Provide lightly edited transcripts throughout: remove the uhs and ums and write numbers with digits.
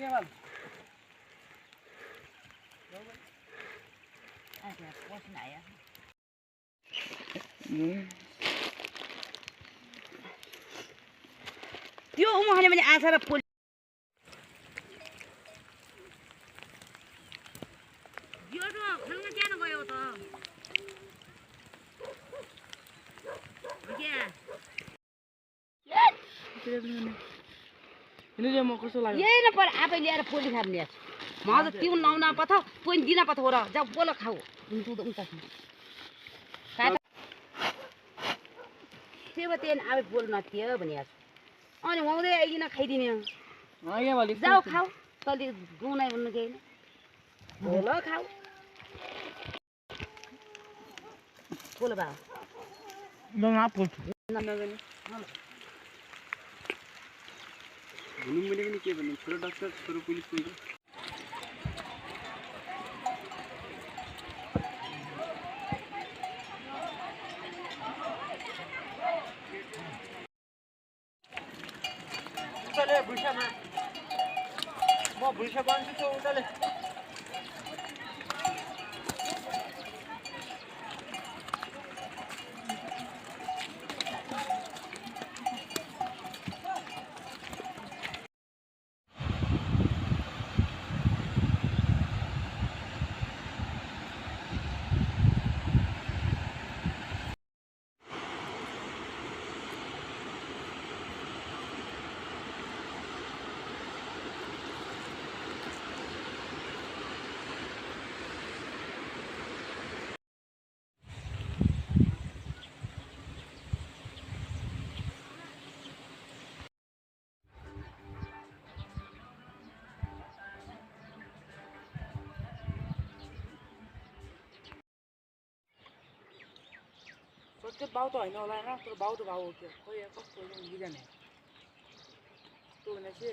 आगे वाल अच्छा पस्न आयो त्यो उमाले पनि आशा र पोल यो त खल्न क्यान गयो त इनले म कस्तो लाग्यो यही न पर आफै ल्याएर पोली खान ल्याछ म त तिउ नौना पथ पोइन दिन पथ हो र जा बोल खाऊ तू त उता त्यो तेन आफै बोल नथियो भनिया अनि हुँदै आइकिन खाइदिने आगे वाली जाऊ खाऊ तले गुनाइ भन्नु केही बोल खाऊ बोल बा ल न पोल नगनी भुनु मैले पनि के भन्नु छोरो डाक्टर छोरो पुलिस पनि उतले बुढामा म बुढा बन्छु त उतले त्यो बाउ त होइन होला हैन तर बाउ त बाउ हो के खोइ कस्तो हो लिजाने त्यो भनेपछि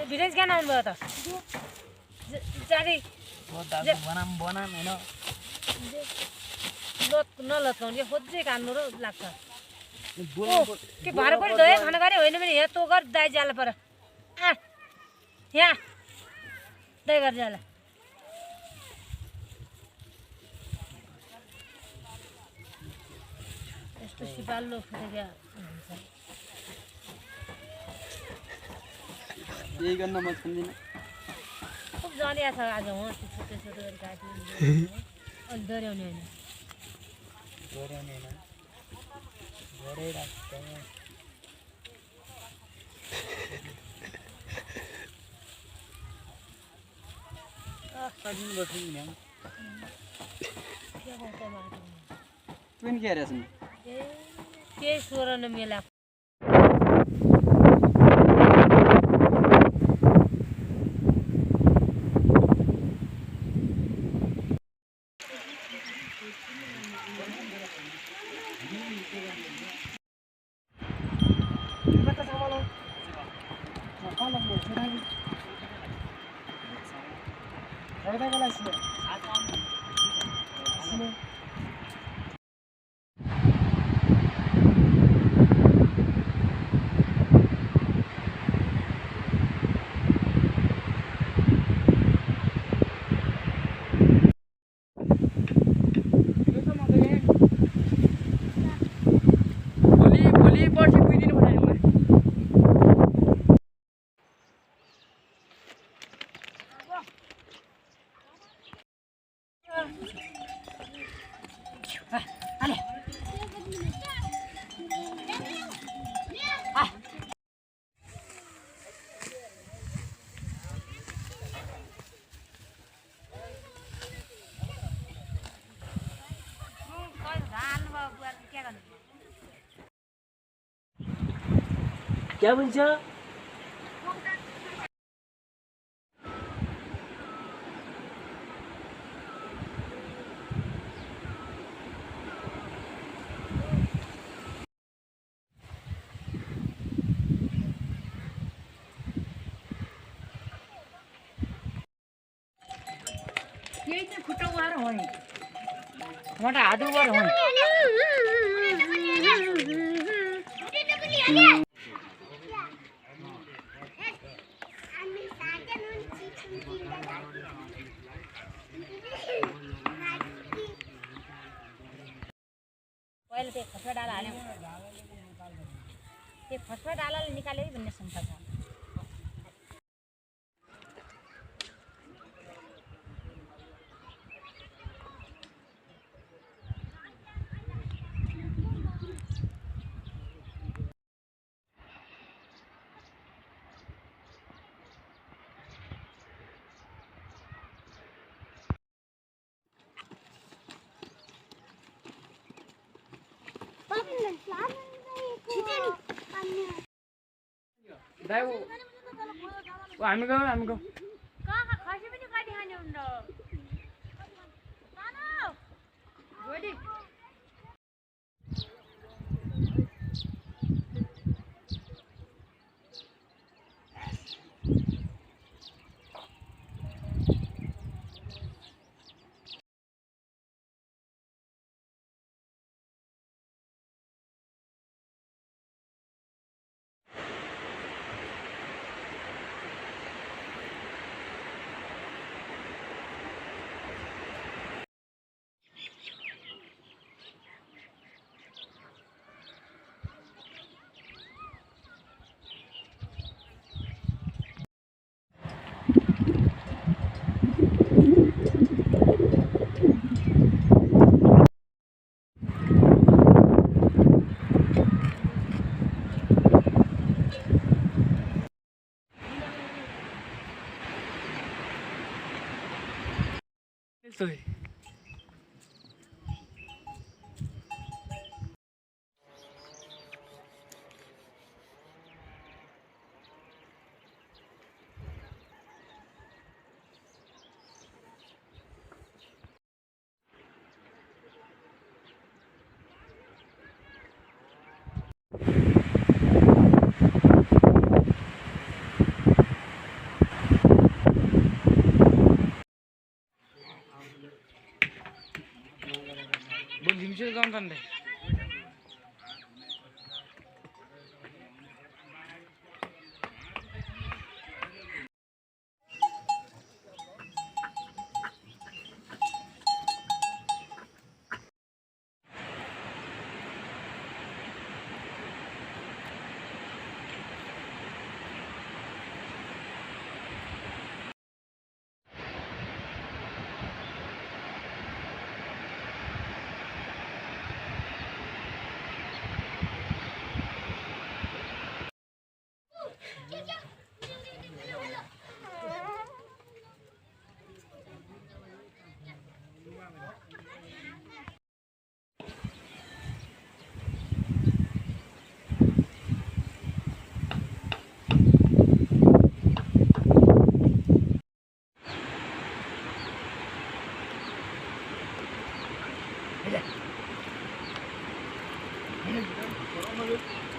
भिलेज क्या नाम भयो त जारी बनाम हैन लत नलत्काउने खोज्दै कान्नु र लाग्छ के भएर पनि दय खाना गरे होइन भने यहाँ तँ गर दाइ जाला पर यहाँ दाइ गर जाला यस्तो सिपाल्लो फुटेको यही गर्न म छन्दिन खुब जलिया छ आज हो छोटो छोटो गरी काट्नु अलि डराउने होइन डराउने हैन डरै राख्छ दिन बस्नु नि के गर्छ मार्नु पनि के हेरेछन् ए के सोरन मेला क्या बंचा ये खुटा वार होय मोठा आडू वार होय पहिले ते फसवा डाला आले ते फसवा डालाले निकाले भन्ने शंका छ दाइ वो हामी गयो कहाँ खसी पनि काटी खाने हुन्न नाना गोडी सोई बोल जिमचे जाऊन थांबे Hey,